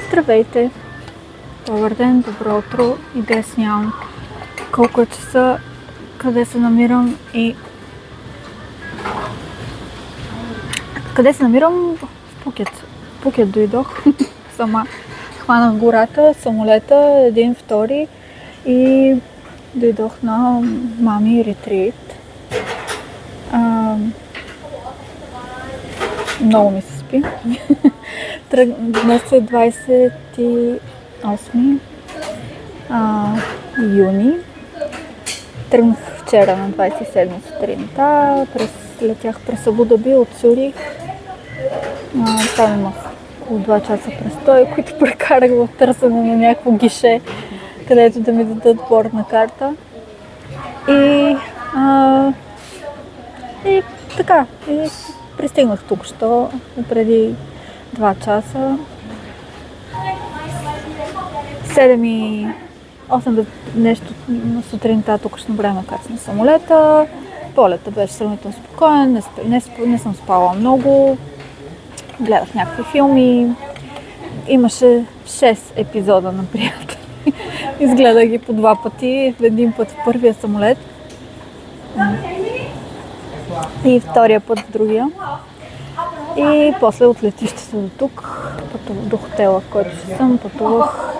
Здравейте! Добър ден, добро утро. Идея нямам колко е часа, къде се намирам и... Къде се намирам? В Пукет. В Пукет дойдох сама. Хванах гората, самолета, един, втори и дойдох на мами ретрит. Много ми се спи. Днес е 28 юни. Тръгнах вчера на 27 сутринта. Летях през Абу Даби от Цюрих. Там имах около 2 часа престой, които прекарах в търсене на някакво гише, където да ми дадат бордна карта. И така, пристигнах тук-що, преди 2 часа. 8 нещо на сутринта тук-що време кацна самолета. Полета беше сравнително спокоен, не съм спала много. Гледах някакви филми. Имаше 6 епизода на приятели. Изгледах ги по 2 пъти. Един път в първия самолет и втория път в другия. И после от летището до тук, до хотела, в който ще съм, пътувах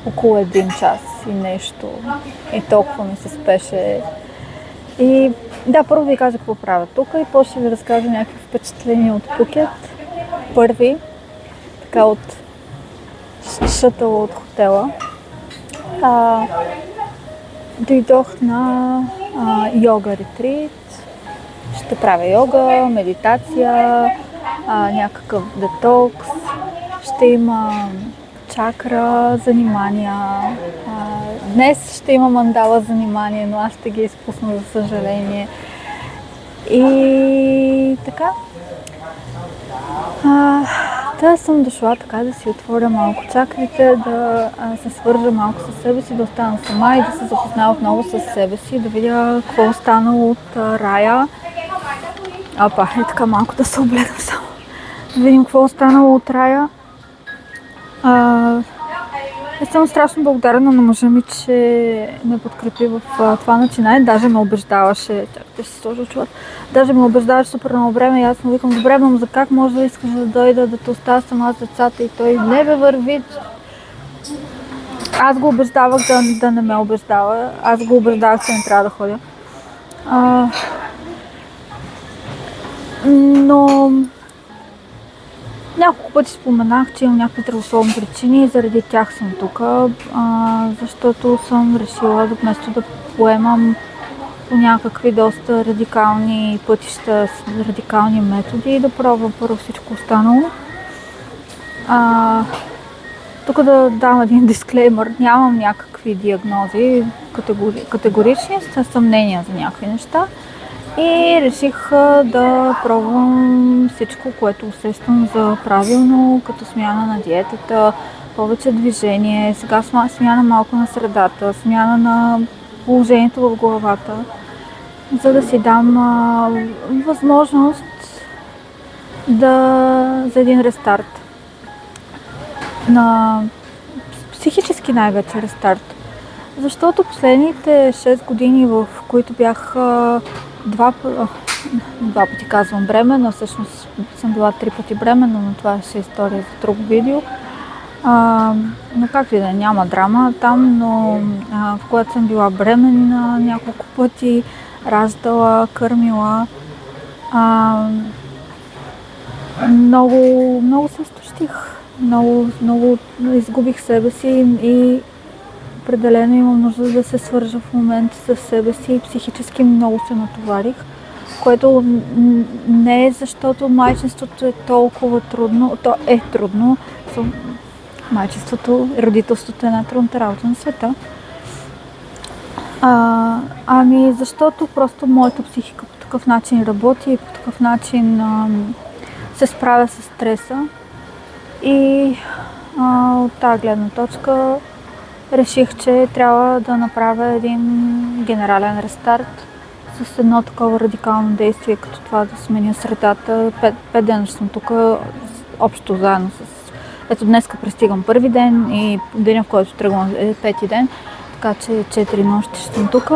около 1 час и нещо. И толкова ми се спеше. И да, първо ви кажа какво правя тук и после ще ви разкажа някакви впечатления от Пукет. Първи, така от шътъла от хотела. Дойдох на йога ретрит. Ще правя йога, медитация, някакъв детокс. Ще има чакра занимания. Днес ще има мандала занимания, но аз ще ги изпусна, за съжаление. И така. Да съм дошла така да си отворя малко чакрите, да се свържа малко със себе си, да остана сама и да се запозная отново със себе си, да видя какво е останало от рая. И така малко да се облегам само. Да видим какво е останало от рая. Съм страшно благодарна на мъжа ми, че ме подкрепи в това начинание. Даже ме убеждаваше, чакайте ще се сложа очилата. Даже ме убеждаваше супер много време и аз му викам, добре, но за как може да искаш да дойда, да те оставя сама с децата? И той, не бе, върви. Аз го убеждавах да не ме убеждава. Аз го убеждавах, че не трябва да ходя. Но няколко пъти споменах, че имам някакви здравословни причини и заради тях съм тук, защото съм решила вместо да поемам по някакви доста радикални пътища, радикални методи, да пробвам първо всичко останало. Тук да дам един дисклеймър, нямам някакви диагнози категорични, с съмнения за някакви неща. И реших да пробвам всичко, което усещам за правилно, като смяна на диетата, повече движение, сега смяна малко на средата, смяна на положението в главата, за да си дам възможност за един рестарт. На психически най-вече рестарт. Защото последните 6 години, в които бях два пъти казвам бременна, всъщност съм била 3 пъти бременна, но това ще е история за друго видео. Но как и да няма драма там, но когато съм била бременна няколко пъти, раждала, кърмила, много се изтощих, много изгубих себе си и определено имам нужда да се свържа в момента със себе си и психически много се натоварих, което не е защото майчинството е толкова трудно, то е трудно. Майчинството, родителството е най-трудната работа на света. Ами защото просто моята психика по такъв начин работи и по такъв начин се справя с стреса. И от тази гледна точка реших, че трябва да направя един генерален рестарт с едно такова радикално действие, като това да сменя средата. 5 дена съм тук, общо заедно с Ето днеска пристигам първи ден и деня, в който тръгвам е пети ден, така че 4 нощи ще съм тук.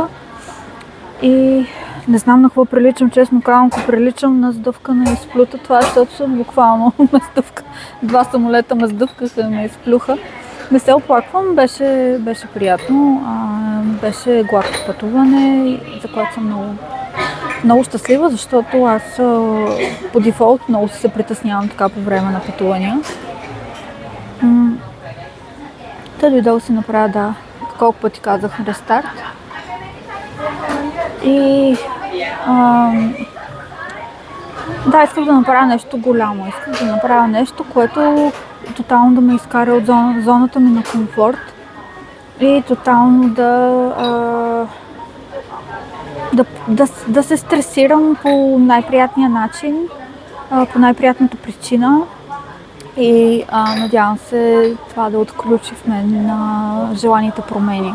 И не знам на какво приличам, честно казвам, ако приличам на сдъвкана изплюта, това защото съм буквално ме сдъвка. 2 самолета ме сдъвкаха и ме изплюха. Не се оплаквам, беше приятно, беше гладко пътуване, за което съм много щастлива, защото аз по дефолт много се притеснявам така по време на пътувания. Та дойде да си направя, колко пъти казах, рестарт. И исках да направя нещо голямо, исках да направя нещо, което тотално да ме изкара от зоната ми на комфорт и тотално да се стресирам по най-приятния начин, по най-приятната причина и надявам се това да отключи в мен на желаните промени.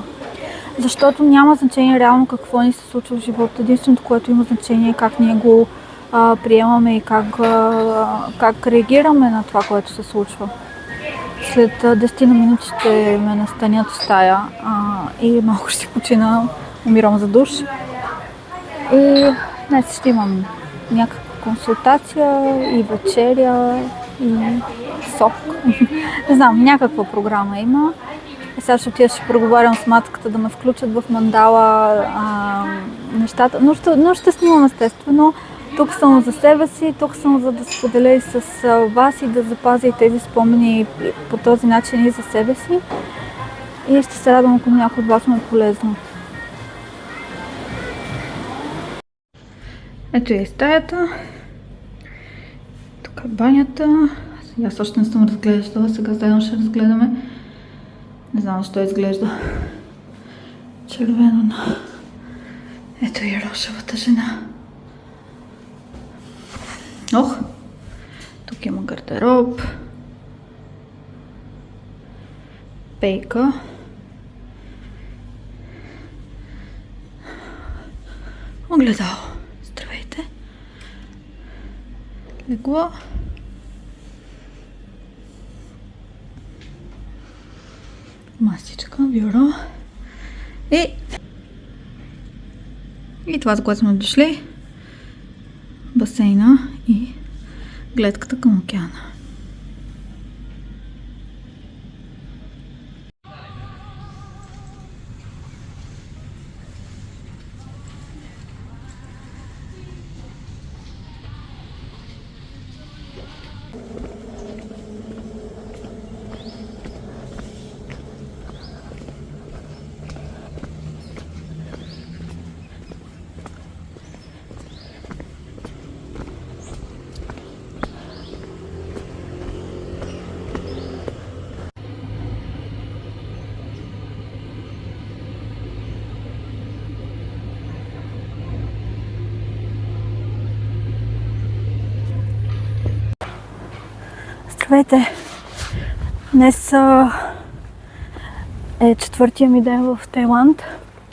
Защото няма значение реално какво ни се случва в живота. Единственото, което има значение е как ние го приемаме и как реагираме на това, което се случва. След 10 минути ще ме настанят в стая и малко ще си почина, умирам за душ. И днес ще имам някаква консултация и вечеря и сок. Не знам, някаква програма има. И сега ще отида, ще преговарям с матката да ме включат в мандала нещата. Но ще снимам естествено. Тук съм за себе си, тук съм за да споделя и с вас и да запазя и тези спомени по този начин и за себе си. И ще се радвам, ако някой от вас му е полезно. Ето и стаята. Тук е банята. Аз още не съм разглеждала, сега заедно ще разгледаме. Не знам защо изглежда червено на... Ето и рошевата жена. Тук има гардероб. Пейка. Огледало. Здравейте. Легло. Масичка, бюро. И това, за което сме дошли. Басейна и гледката към океана. Здравейте! Днес е 4-тия ми ден в Тайланд,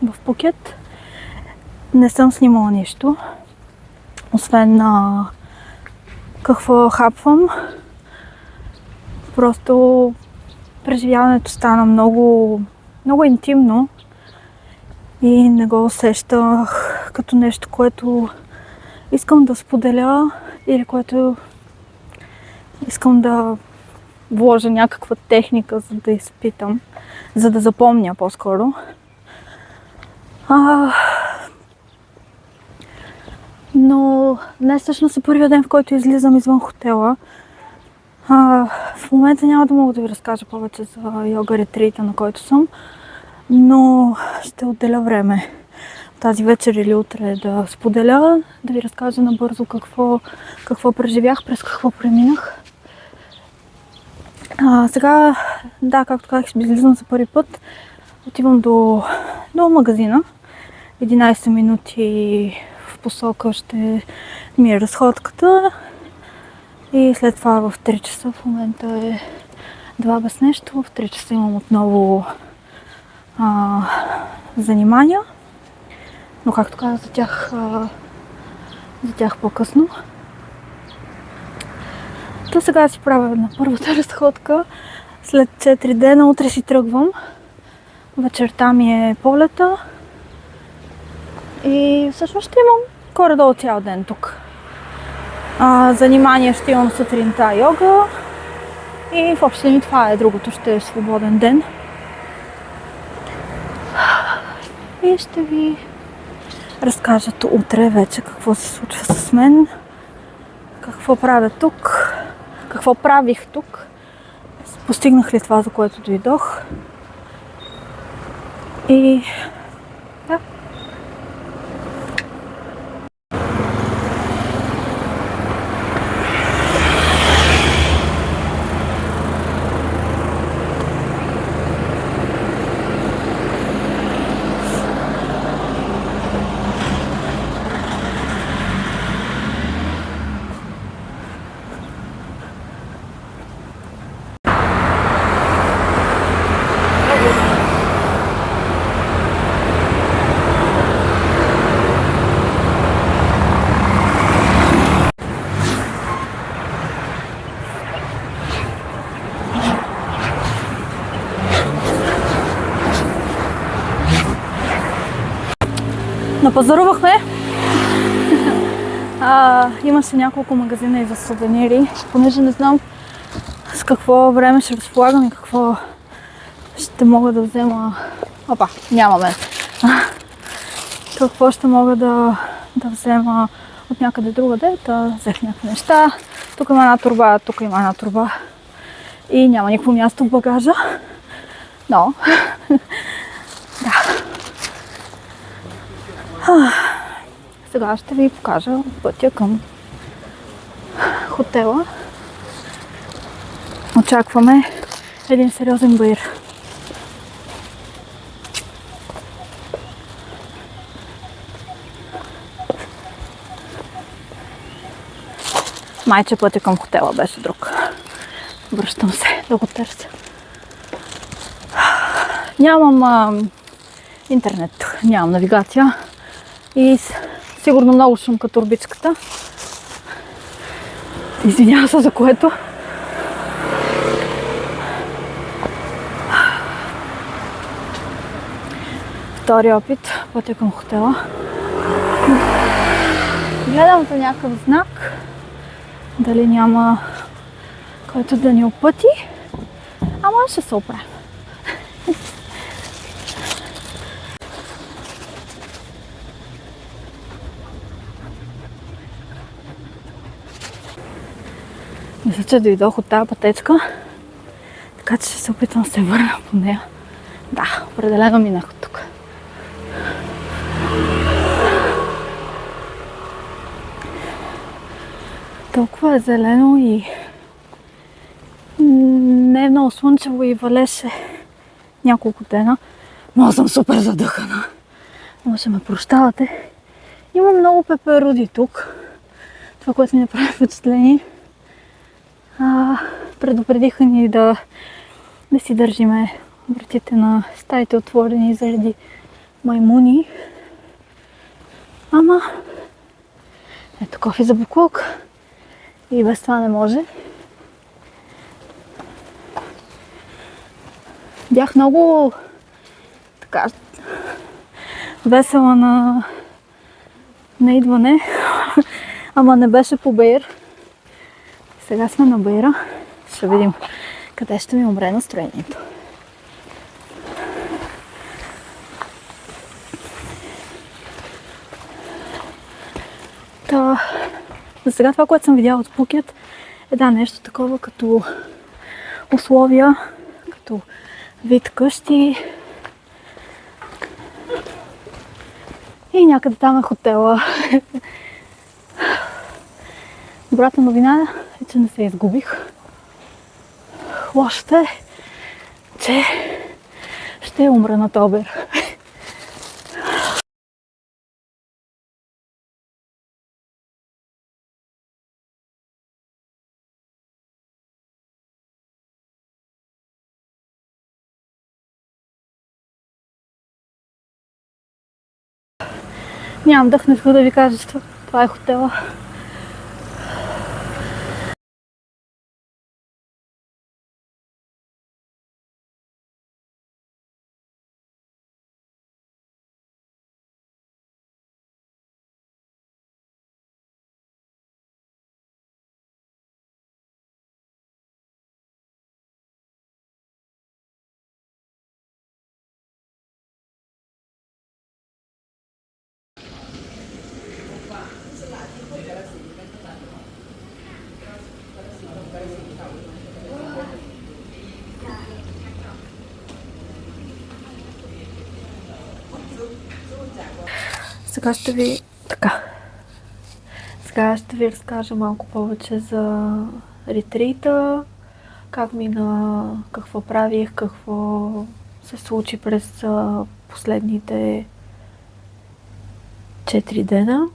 в Пукет. Не съм снимала нищо, освен какво хапвам. Просто преживяването стана много интимно и не го усещах като нещо, което искам да споделя или което искам да вложа някаква техника, за да изпитам, за да запомня по-скоро. Но днес всъщност е първият ден, в който излизам извън хотела. В момента няма да мога да ви разкажа повече за йога ретрита, на който съм, но ще отделя време тази вечер или утре да споделя, да ви разкажа набързо какво преживях, през какво преминах. Сега, както казах, ще излизам за първи път. Отивам до магазина. 11 минути в посока ще ми е разходката. И след това в 3 часа, в момента е 2 без нещо. В 3 часа имам отново занимания. Но както казах, за тях по-късно. То сега си правя на първата разходка. След 4 дена, утре си тръгвам. Вечерта ми е полета. И всъщност ще имам горе-долу цял ден тук. Занимания ще имам сутринта йога. И в общи линии това е, другото ще е свободен ден. И ще ви разкажа утре вече какво се случва с мен. Какво правя тук. Какво правих тук. Постигнах ли това, за което дойдох. И да. Напазарувахме. Имаше няколко магазина и за сувенири, понеже не знам с какво време ще разполагам и какво ще мога да взема. Опа, нямаме. Какво ще мога да взема от някъде другаде, да взех някакви неща. Тук има една турба, тук има една турба и няма никакво място в багажа. Но, да. Сега ще ви покажа пътя към хотела. Очакваме един сериозен баир. Майче пътя към хотела беше друг. Връщам се да го търся. Нямам интернет, нямам навигация и сигурно много шум като турбичката. Извинявам се за което. Втори опит, пътя към хотела. Гледам за някакъв знак, дали няма който да ни опъти, ама ще се оправим. Мисля, че дойдох от тази пътечка, така че ще се опитам да се върна по нея. Да, определено минах от тук. Толкова е зелено и не е много слънчево и валеше няколко дена, но съм супер задъхана. Може ме прощавате. Има много пеперуди тук. Това, което ми направи впечатление. Предупредиха ни да си държиме вратите на стаите отворени заради маймуни. Ама ето кофе за буклук. И без това не може. Бях много така весела на идване, ама не беше по баир. Сега сме на баира. Ще видим къде ще ми умре настроението. За сега това, което съм видяла от Пукет, е нещо такова като условия, като вид къщи. И някъде там е хотела. Добрата новина е, че не се изгубих. Лошата е, че ще умра на Тобер. Нямам дъх, не искам да ви кажа, че това е хотела. Сега ще ви така. Сега ще ви разкажа малко повече за ретрита, как мина, какво правих, какво се случи през последните 4 дена.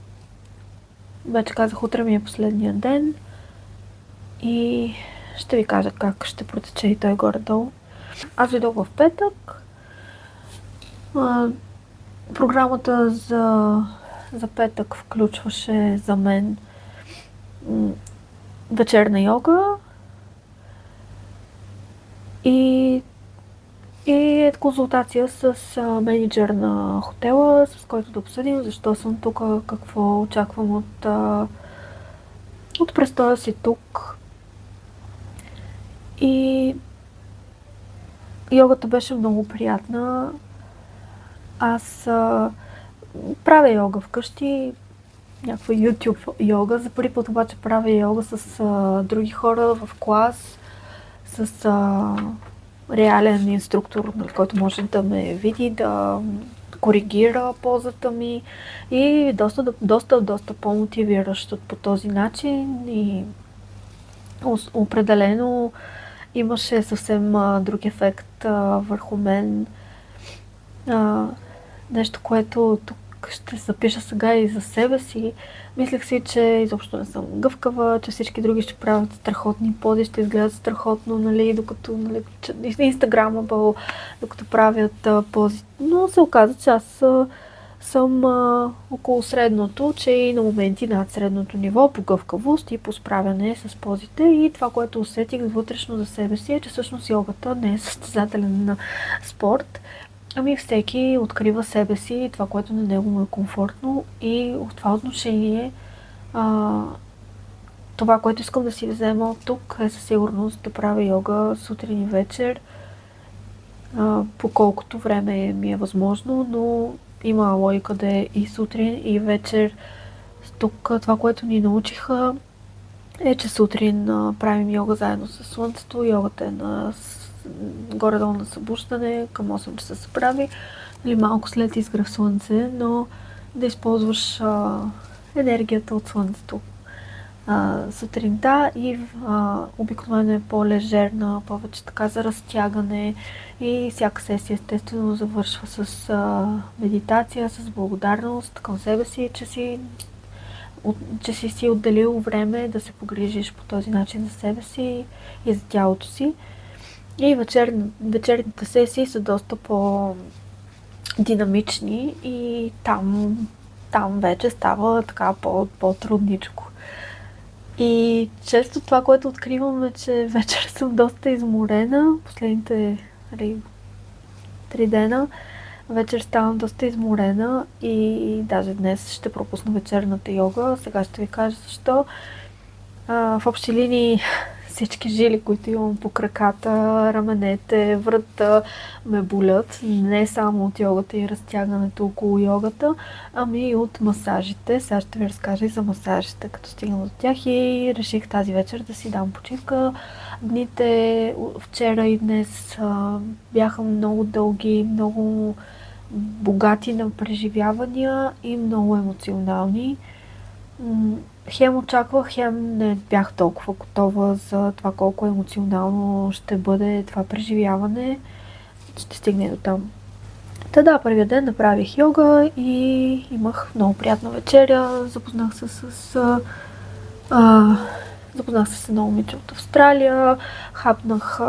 Вече казах, утре ми е последния ден и ще ви кажа как ще протече и той горе-долу. Аз дойдох в петък. Програмата за петък включваше за мен вечерна йога и консултация с мениджър на хотела, с който да обсъдим защо съм тук, какво очаквам от престоя си тук. И йогата беше много приятна. Аз правя йога вкъщи, някаква YouTube йога. За първи път обаче правя йога с други хора в клас, с реален инструктор, който може да ме види, да коригира позата ми и доста по-мотивиращо по този начин и определено имаше съвсем друг ефект върху мен. Нещо, което тук ще запиша сега и за себе си. Мислех си, че изобщо не съм гъвкава, че всички други ще правят страхотни пози, ще изгледат страхотно, докато Инстаграма, докато правят пози. Но се оказа, че аз съм около средното, че и на моменти над средното ниво по гъвкавост и по справяне с позите. И това, което усетих вътрешно за себе си, е, че всъщност йогата не е състезателен спорт. Ами всеки открива себе си и това, което на него му е комфортно, и в това отношение това, което искам да си взема от тук, е със сигурност да правя йога сутрин и вечер, по колкото време ми е възможно, но има логика да е и сутрин и вечер. Тук това, което ни научиха, е, че сутрин правим йога заедно с слънцето. Йогата е горе-долу на събуждане, към 8 часа се прави, или малко след изгрев слънце, но да използваш енергията от слънцето сутринта и обикновено е по-лежерна, повече така за разтягане, и всяка сесия естествено завършва с медитация, с благодарност към себе си, че си отделил време да се погрижиш по този начин за себе си и за тялото си. И вечерните сесии са доста по-динамични и там вече става така по-трудничко. И често това, което откривам, е, че вечер съм доста изморена. Последните 3 дена вечер ставам доста изморена и даже днес ще пропусна вечерната йога. Сега ще ви кажа защо. В общи линии всички жили, които имам по краката, раменете, врата ме болят. Не само от йогата и разтягането около йогата, ами и от масажите. Сега ще ви разкажа и за масажите, като стигнам до тях, и реших тази вечер да си дам почивка. Дните вчера и днес бяха много дълги, много богати на преживявания и много емоционални. Хем очаквах, хем не бях толкова готова за това колко емоционално ще бъде това преживяване. Ще стигне до там. Да, първия ден направих йога и имах много приятна вечеря. Запознах се с едно момиче от Австралия. Хапнах...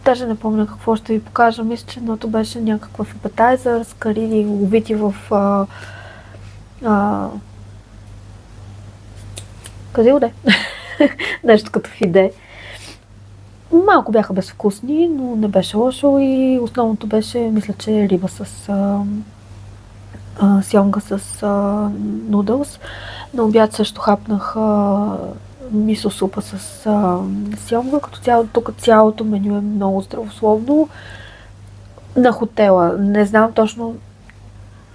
Даже не помня какво ще ви покажа. Мисля, че едното беше някакъв апетайзър с кариди, ловити в... къде оде? Нещо като фиде. Малко бяха безвкусни, но не беше лошо, и основното беше, мисля, че риба с сьомга с нудълс. На обяд също хапнах мисо супа с сьомга. Като цяло, тук цялото меню е много здравословно. На хотела не знам точно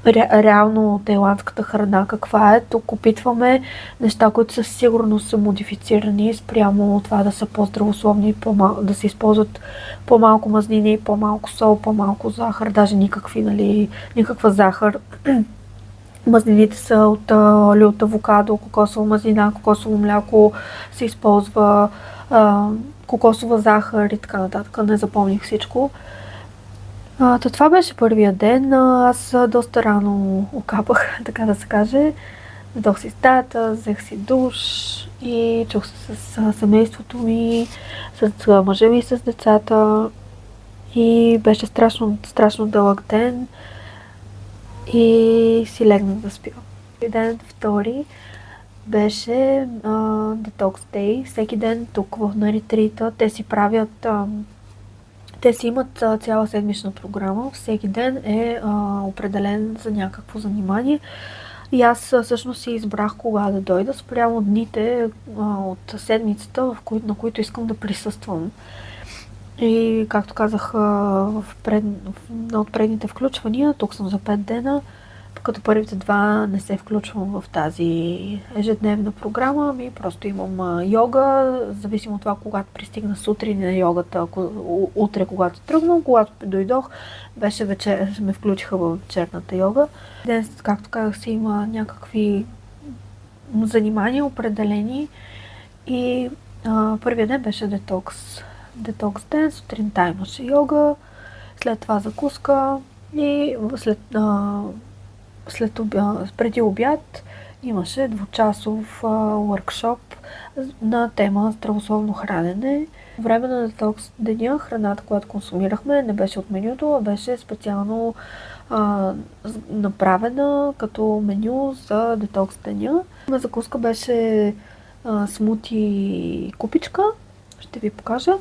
реално тайландската храна каква е. Тук опитваме неща, които със сигурност са модифицирани спрямо това да са по-здравословни, да се използват по-малко мазнини, по-малко сол, по-малко захар, даже никаква захар. Мазнините са от олио от авокадо, кокосова мазнина, кокосово мляко, се използва кокосова захар и така нататък. Не запомних всичко. Това беше първия ден. Аз доста рано окапах, така да се каже. Дойдох си стаята, взех си душ и чух се с семейството ми, с мъжа ми и с децата. И беше страшно дълъг ден и си легнах да спя. Ден втори беше Detox Day. Всеки ден тук на ретрита те си правят... Те си имат цяла седмична програма. Всеки ден е определен за някакво занимание. И аз всъщност си избрах кога да дойда спрямо дните от седмицата, на които искам да присъствам. И както казах на от предните включвания, тук съм за 5 дена, като първите 2 не се включвам в тази ежедневна програма, просто имам йога, зависимо от това, когато пристигна сутрин на йогата, утре, когато тръгвам, когато дойдох, беше вечер, ме включиха в вечерната йога. Днес, както казах, си има някакви занимания определени и първият ден беше детокс ден, сутринта имаше йога, след това закуска и преди обяд имаше 2-часов workshop на тема здравословно хранене. По време на детокс деня храната, която консумирахме, не беше от менюто, а беше специално направена като меню за детокс деня. На закуска беше смути купичка, ще ви покажа.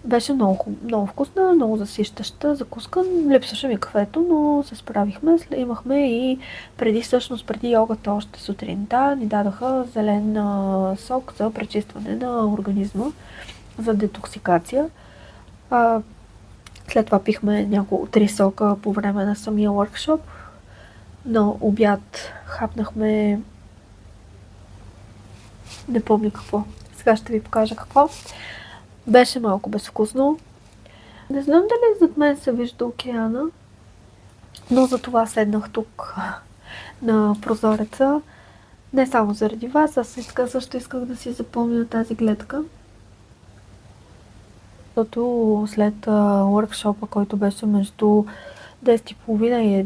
Беше много вкусна, много засищаща закуска. Липсваше ми кафето, но се справихме. Имахме и преди йогата още сутринта ни дадаха зелен сок за пречистване на организма, за детоксикация. След това пихме 3 сока по време на самия workshop. На обяд хапнахме... Не помня какво. Сега ще ви покажа какво. Беше малко безвкусно. Не знам дали зад мен се вижда океана, но за това седнах тук на прозореца. Не само заради вас, аз също исках да си запомня тази гледка. Защото след workshop-а, който беше между 10:30 и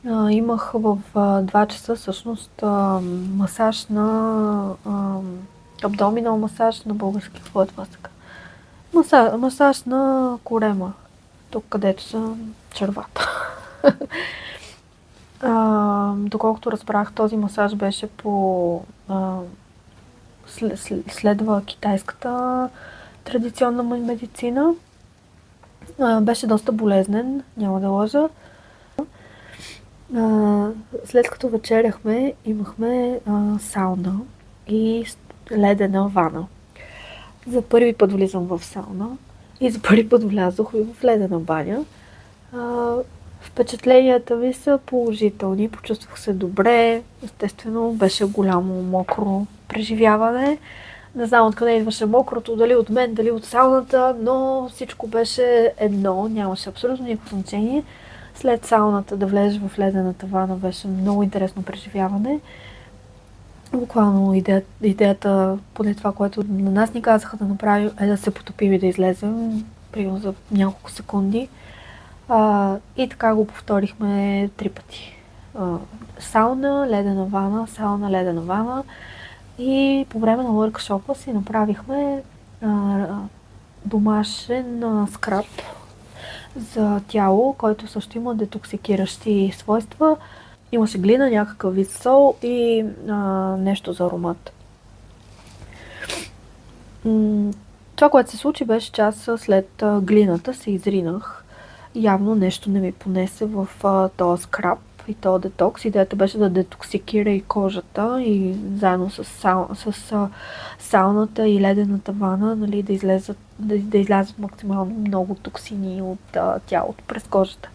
1, имах в 2 часа всъщност масаж на абдоминал масаж на български. Какво е това сега? Масаж на корема. Тук, където са червата. Доколкото разбрах, този масаж беше следва китайската традиционна медицина. Беше доста болезнен, няма да лъжа. След като вечеряхме, имахме сауна и ледена вана. За първи път влизам в сауна и за първи път влязох в ледена баня. Впечатленията ми са положителни, почувствах се добре, естествено беше голямо мокро преживяване. Не знам откъде идваше мокрото, дали от мен, дали от сауната, но всичко беше едно, нямаше абсолютно никакво значение. След сауната да влезеш в ледената вана беше много интересно преживяване. Буквално идеята, поне това, което на нас ни казаха да направим, е да се потопим и да излезем, примерно за няколко секунди. И така го повторихме 3 пъти. Сауна, ледена вана. И по време на workshop-а си направихме домашен скраб за тяло, който също има детоксикиращи свойства. Имаше глина, някакъв вид сол и нещо за аромат. Това, което се случи, беше, че аз след глината се изринах. Явно нещо не ми понесе в този скраб и този детокс. Идеята беше да детоксикира и кожата и заедно с сауната и ледената вана, нали, да излязат максимално много токсини от тялото през кожата.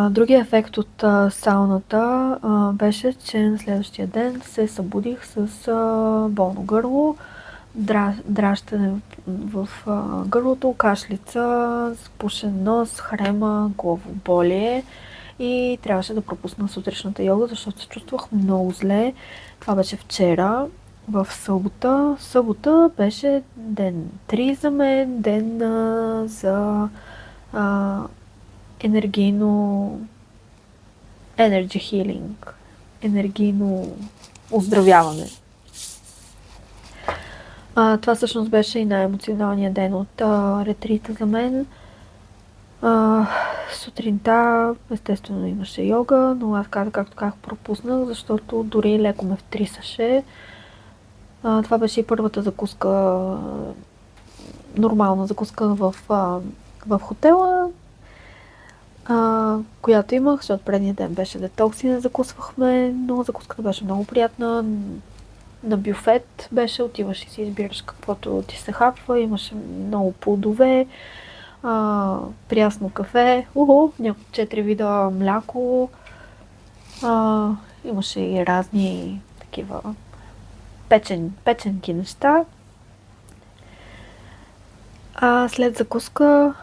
Другия ефект от сауната беше, че на следващия ден се събудих с болно гърло, дращане в гърлото, кашлица, спушен нос, хрема, главоболие и трябваше да пропусна сутрешната йога, защото се чувствах много зле. Това беше вчера, в събота. Събота беше ден 3 за мен, ден за а, енергийно energy healing, енергийно оздравяване. Това всъщност беше и най-емоционалният ден от ретрита за мен. Сутринта естествено имаше йога, но аз както пропуснах, защото дори леко ме втрисаше. Това беше и първата закуска, нормална закуска в хотела, която имах, защото предния ден беше детокс и не закусвахме, но закуската беше много приятна. На бюфет беше, отиваш и си избираш каквото ти се хапва, имаше много плодове, прясно кафе, няколко 4 вида мляко, имаше и разни такива печенки неща. След закуска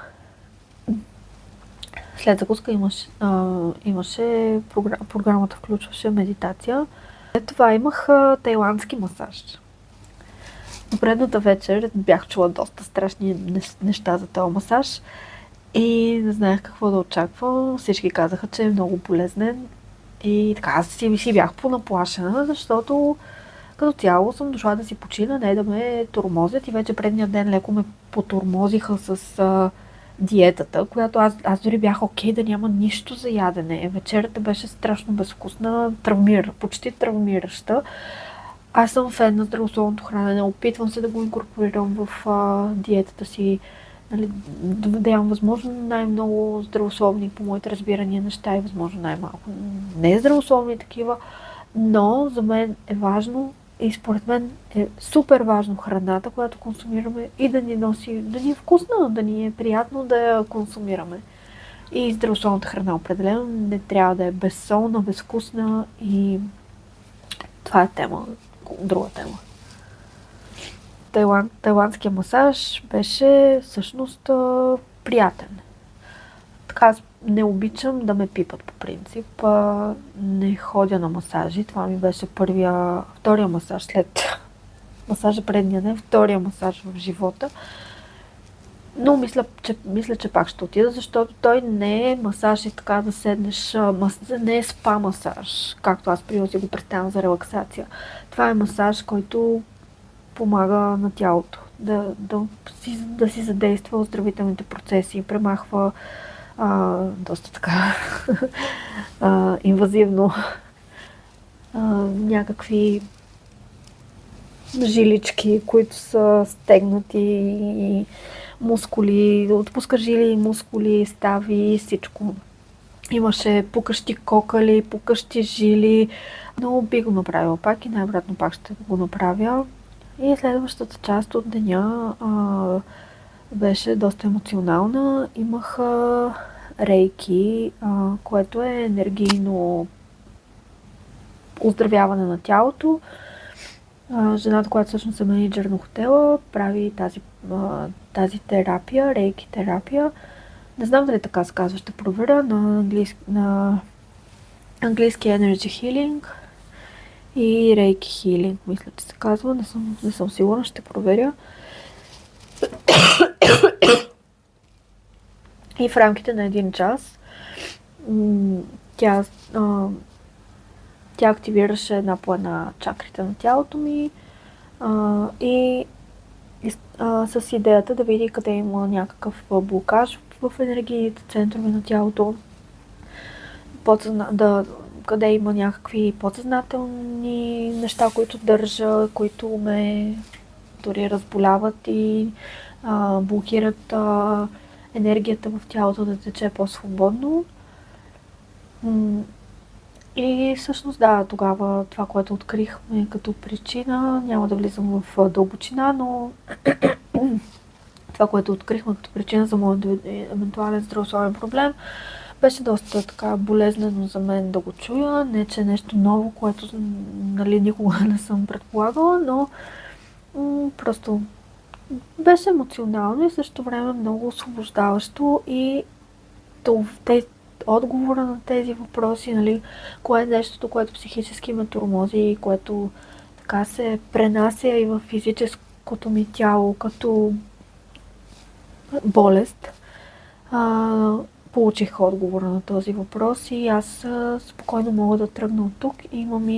имаше програмата включваше медитация. След това имах тайландски масаж. На предната вечер бях чула доста страшни неща за този масаж и не знаех какво да очаквам. Всички казаха, че е много полезен и така аз си бях понаплашена, защото като цяло съм дошла да си почина, не да ме тормозят и вече предния ден леко ме потормозиха с диетата, която аз дори бях окей да няма нищо за ядене. Вечерята беше страшно безвкусна, почти травмираща. Аз съм фен на здравословното хранене, опитвам се да го инкорпорирам в диетата си, нали, да ям възможно най-много здравословни по моите разбирания неща и възможно най-малко не здравословни такива, но за мен е важно и според мен е супер важно храната, която консумираме и да ни е вкусна, да ни е приятно да я консумираме. И здравословната храна определено не трябва да е безсолна, безвкусна и това е друга тема. Тайландския масаж беше всъщност приятен. Така аз не обичам да ме пипат по принцип. Не ходя на масажи. Това ми беше втория масаж след масажа предния ден, втория масаж в живота. Но мисля, че пак ще отида, защото той не е масаж и така да седнеш, не е спа масаж, както аз примерно си го представям за релаксация. Това е масаж, който помага на тялото да си задейства оздравителните процеси, премахва доста така инвазивно някакви жилички, които са стегнати и мускули, отпуска жили, мускули, стави, всичко. Имаше пукащи кокали, пукащи жили, но би го направила пак и най-вероятно пак ще го направя. И следващата част от деня беше доста емоционална. Имах рейки, което е енергийно оздравяване на тялото. Жената, която всъщност е менеджер на хотела, прави тази терапия, рейки терапия. Не знам дали така се казва, ще проверя на английски Energy Healing и Reiki Healing, мисля, че се казва. Не съм сигурна, ще проверя. И в рамките на 1 час тя активираше една по една чакрите на тялото ми и с идеята да види къде има някакъв блокаж в енергийните центрове на тялото, къде има някакви подсъзнателни неща, които държа, които ме дори разболяват и блокират енергията в тялото да тече по-свободно. И всъщност тогава това, което открихме като причина, няма да влизам в дълбочина, но това, което открихме като причина за моят евентуален здравословен проблем, беше доста така болезнено за мен да го чуя. Не, че е нещо ново, което никога не съм предполагала, но просто беше емоционално и също време много освобождаващо и отговора на тези въпроси, нали, кое е нещото, което психически ме тормози, което така се пренася и в физическото ми тяло като болест. Получих отговора на този въпрос и аз спокойно мога да тръгна от тук. Имам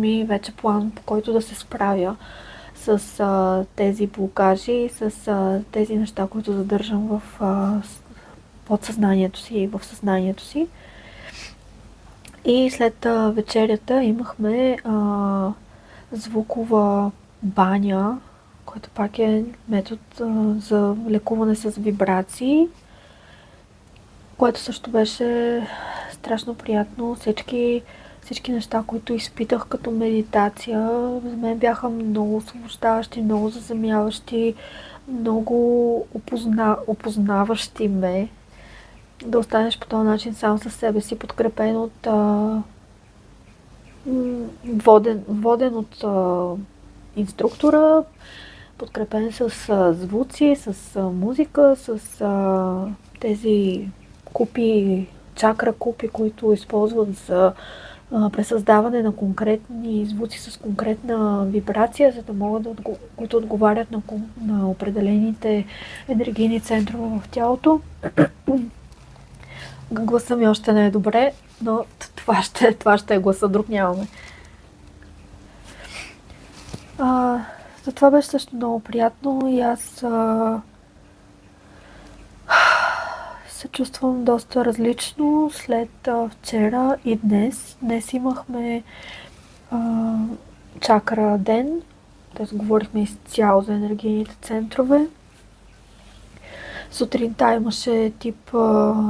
и вече план, по който да се справя с тези блокажи, с тези неща, които задържам в подсъзнанието си и в съзнанието си. И след вечерята имахме звукова баня, който пак е метод за лекуване с вибрации, което също беше страшно приятно. Всички неща, които изпитах като медитация, за мен бяха много освобождаващи, много заземяващи, много опознаващи ме. Да останеш по този начин сам със себе си, подкрепен от воден от инструктора, подкрепен с звуци, с музика, с тези чакра купи, които използват за пресъздаване на конкретни звуци с конкретна вибрация, за да могат които отговарят на определените енергийни центрове в тялото. Гласа ми още не е добре, но това ще е гласа, друг нямаме. За това беше също много приятно и аз се чувствам доста различно след вчера и днес. Днес имахме чакра ден, т.е. говорихме изцяло за енергийните центрове. Сутринта имаше тип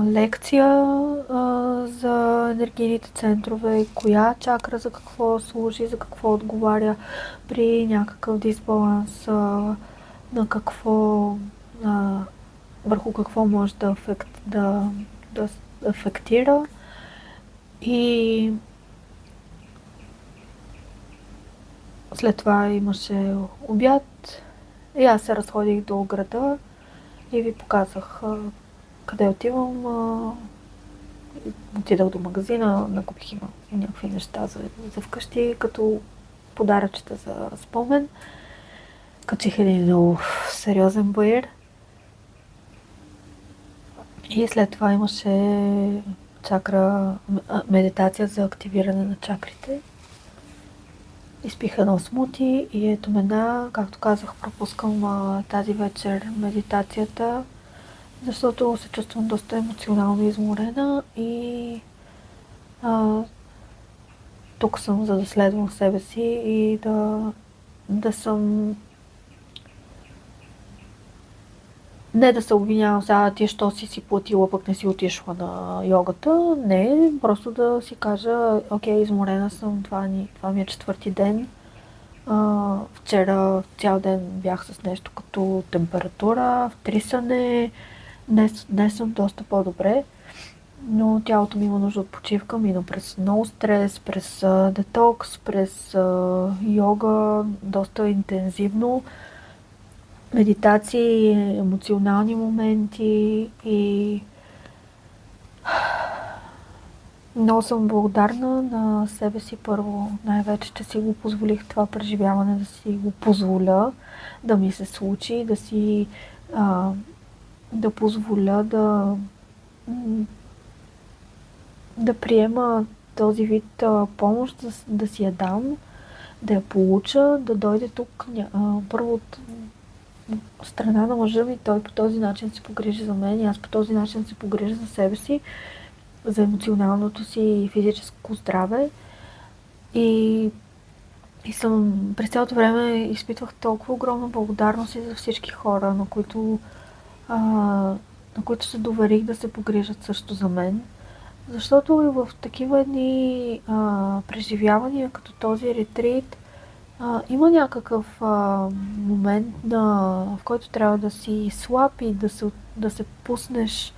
лекция за енергийните центрове, коя чакра за какво служи, за какво отговаря при някакъв дисбаланс, на какво, върху какво може да афектира. И след това имаше обяд и аз се разходих до града и ви показах къде отивам. Отидах до магазина, накупих някакви неща за вкъщи, като подаръчета за спомен. Качих един много сериозен баир. И след това имаше медитация за активиране на чакрите. Изпих едно смути и ето мена, както казах, пропускам тази вечер медитацията, защото се чувствам доста емоционално изморена и тук съм, за да следвам себе си и да съм... Не да се обвинявам сега, ти що си платила, пък не си отишла на йогата. Не, просто да си кажа, окей, изморена съм, това ми е четвърти ден. Вчера цял ден бях с нещо като температура, втрисане. Днес съм доста по-добре, но тялото ми има нужда от почивка. Мина през много стрес, през детокс, през йога, доста интензивно. Медитации, емоционални моменти и много съм благодарна на себе си първо. Най-вече, че си го позволих това преживяване, да си го позволя да ми се случи, да позволя да приема този вид помощ, да си я дам, да я получа, да дойде тук първо от страна на мъжа ми, той по този начин се погрижи за мен и аз по този начин се погрижа за себе си, за емоционалното си и физическо здраве. И през цялото време изпитвах толкова огромна благодарност и за всички хора, на които се доверих да се погрижат също за мен. Защото и в такива едни преживявания, като този ретрит, има някакъв момент, в който трябва да си слаб и да се пуснеш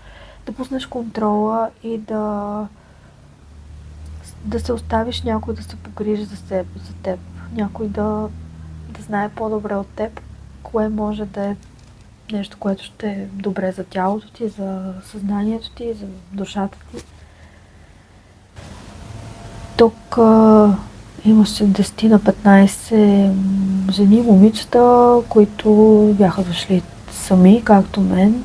контрола и да се оставиш някой да се погрижи за теб. Някой да знае по-добре от теб, кое може да е нещо, което ще е добре за тялото ти, за съзнанието ти, за душата ти. Тук имаше 10 на 15 жени, момичета, които бяха дошли сами, както мен.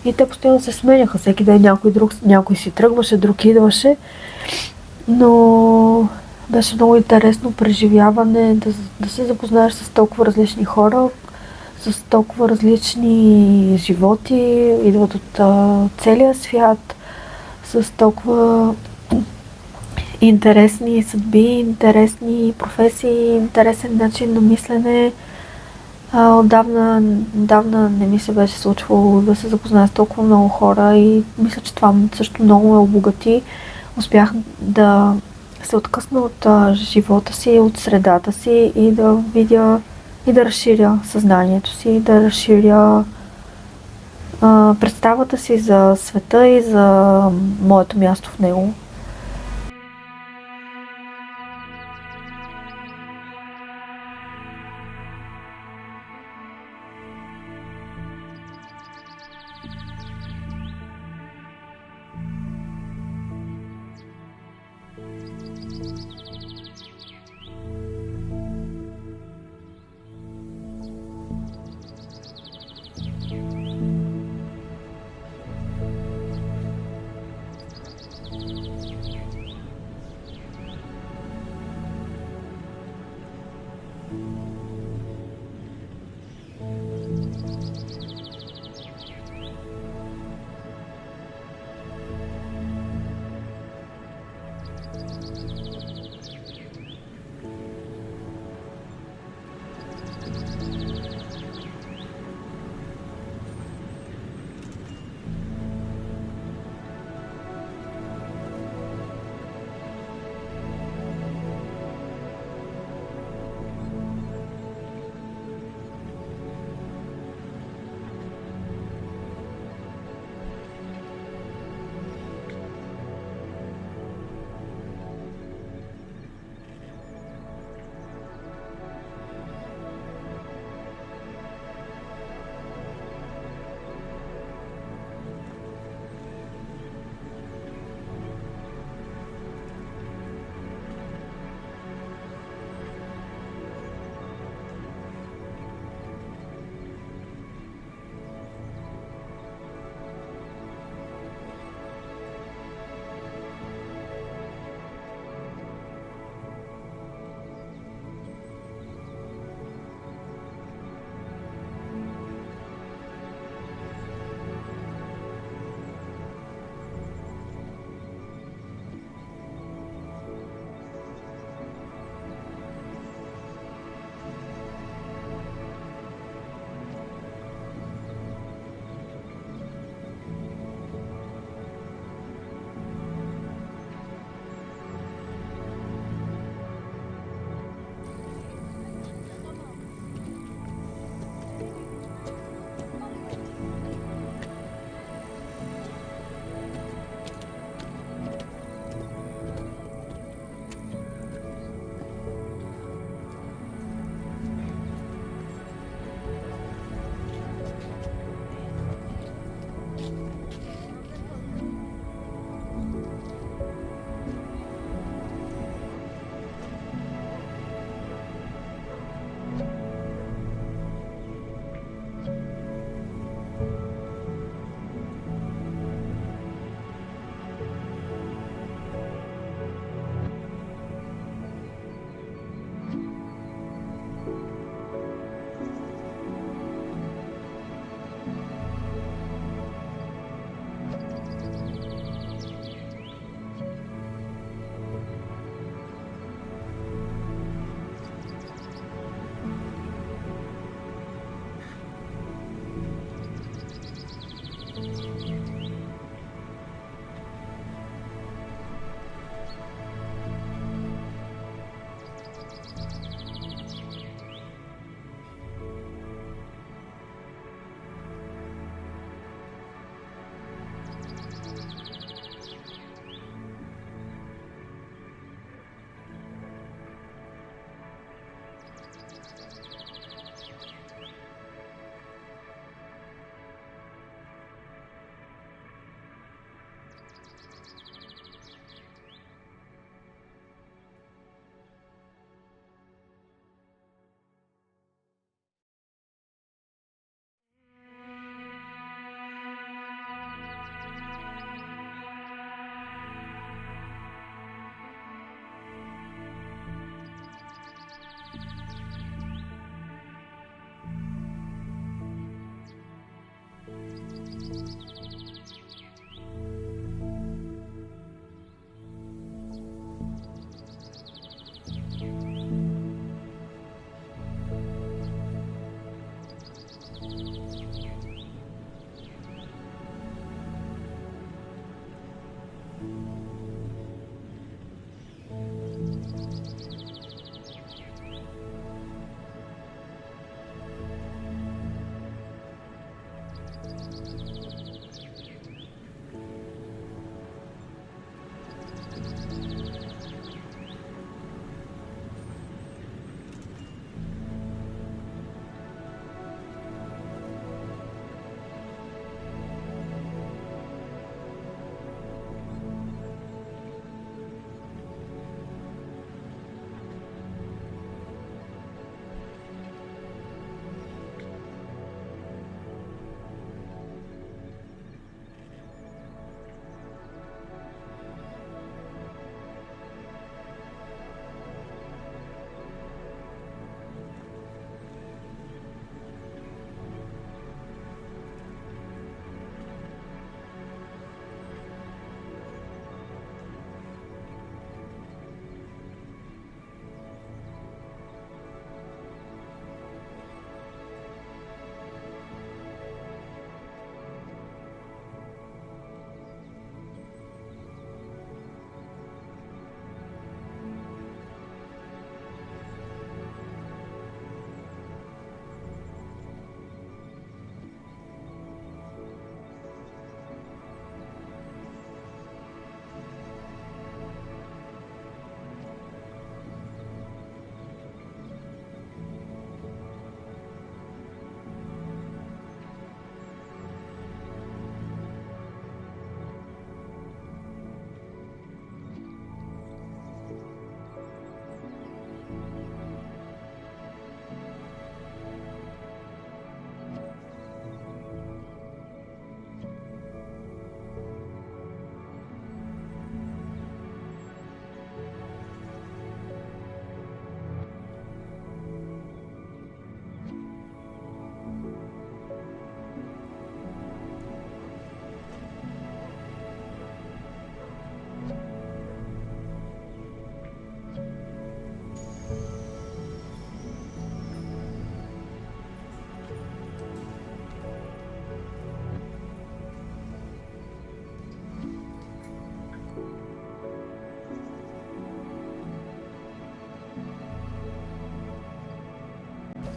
И те постоянно се сменяха. Всеки ден някой си тръгваше, друг идваше. Но беше много интересно преживяване да се запознаеш с толкова различни хора, с толкова различни животи, идват от целия свят, с толкова интересни съдби, интересни професии, интересен начин на мислене. Отдавна не ми се беше случвало да се запозная с толкова много хора и мисля, че това също много ме обогати. Успях да се откъсна от живота си, от средата си и да видя и да разширя съзнанието си, да разширя представата си за света и за моето място в него.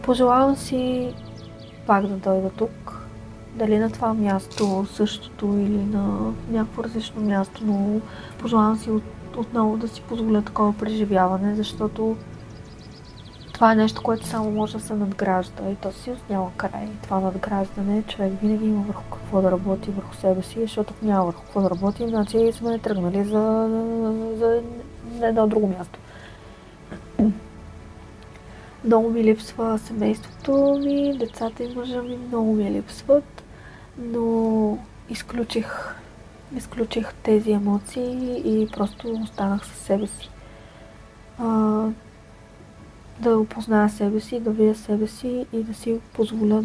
Пожелавам си пак да дойда тук. Дали на това място същото или на някакво различно място, но пожелавам си отново да си позволя такова преживяване, защото това е нещо, което само може да се надгражда и то си няма край. Това надграждане, човек винаги има върху какво да работи, върху себе си, защото ако няма върху какво да работи, значи сме тръгнали за едно друго място. Много ми липсва семейството ми, децата и мъжа ми много ми липсват, но изключих тези емоции и просто останах със себе си. Да опозная себе си, да видя себе си и да си позволя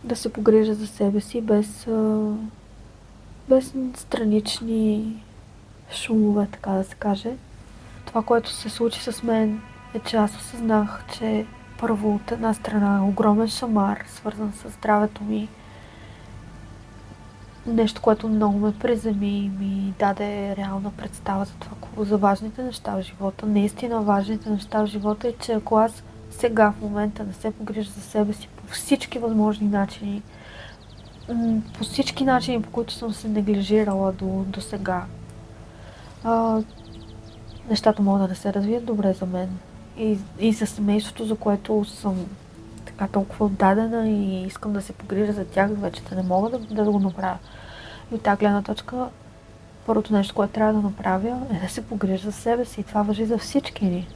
да се погрижа за себе си без странични шумове, така да се каже. Това, което се случи с мен е, че аз осъзнах, че първо от една страна е огромен шамар, свързан с здравето ми. Нещо, което много ме приземи и ми даде реална представа за това, за важните неща в живота. Наистина важните неща в живота е, че ако аз сега в момента не се погрижа за себе си по всички възможни начини, по всички начини, по които съм се неглижирала до сега, нещата могат да не се развият добре за мен. И за семейството, за което съм така толкова отдадена и искам да се погрижа за тях, вече да не мога да го направя. И от тази гледна точка, първото нещо, което трябва да направя, е да се погрижа за себе си. И това важи за всички ни.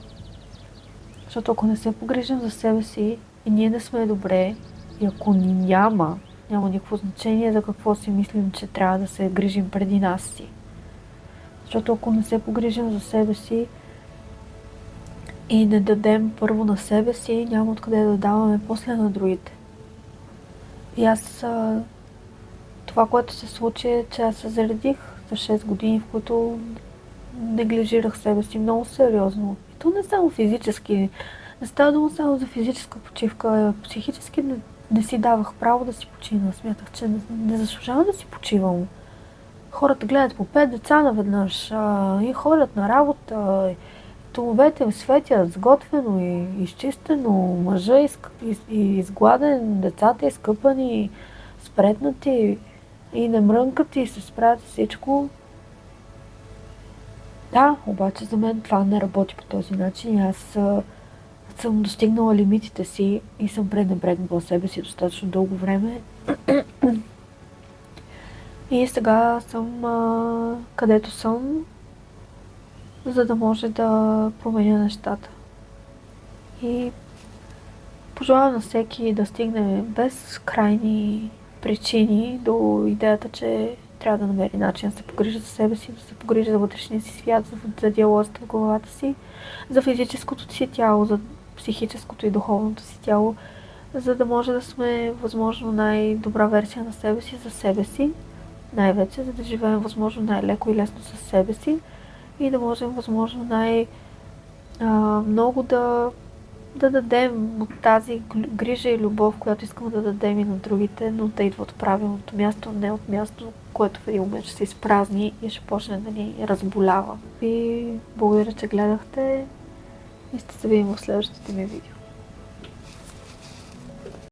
Защото ако не се погрижим за себе си и ние не сме добре, и ако ни няма никакво значение за какво си мислим, че трябва да се грижим преди нас си. Защото ако не се погрижим за себе си и не дадем първо на себе си, няма откъде да даваме после на другите. И аз това, което се случи е, че аз се заредих за 6 години, в които неглижирах себе си много сериозно. И то не само физически, не става дума само за физическа почивка, психически не си давах право да си почина. Смятах, че не заслужавам да си почивам. Хората гледат по 5 деца наведнъж и ходят на работа, домовете им светят сготвено и изчистено, мъжа изгладен, децата изкъпани, спретнати и не мрънкат и се справят всичко. Да, обаче за мен това не работи по този начин. Аз съм достигнала лимитите си и съм пренебрегнала себе си достатъчно дълго време. И сега съм където съм, за да може да променя нещата. И пожелавам на всеки да стигне без крайни причини до идеята, че трябва да намери начин да се погрижи за себе си, да се погрижи за вътрешния си свят, за диалозите в главата си, за физическото си тяло, за психическото и духовното си тяло, за да може да сме възможно най-добра версия на себе си за себе си, най-вече, за да живеем възможно най-леко и лесно със себе си и да можем възможно много да дадем от тази грижа и любов, която искаме да дадем и на другите, но да идва от правилното място, не от място, което в един момент ще се изпразни и ще почне да ни разболява. И благодаря, че гледахте и ще се видим в следващите ми видео.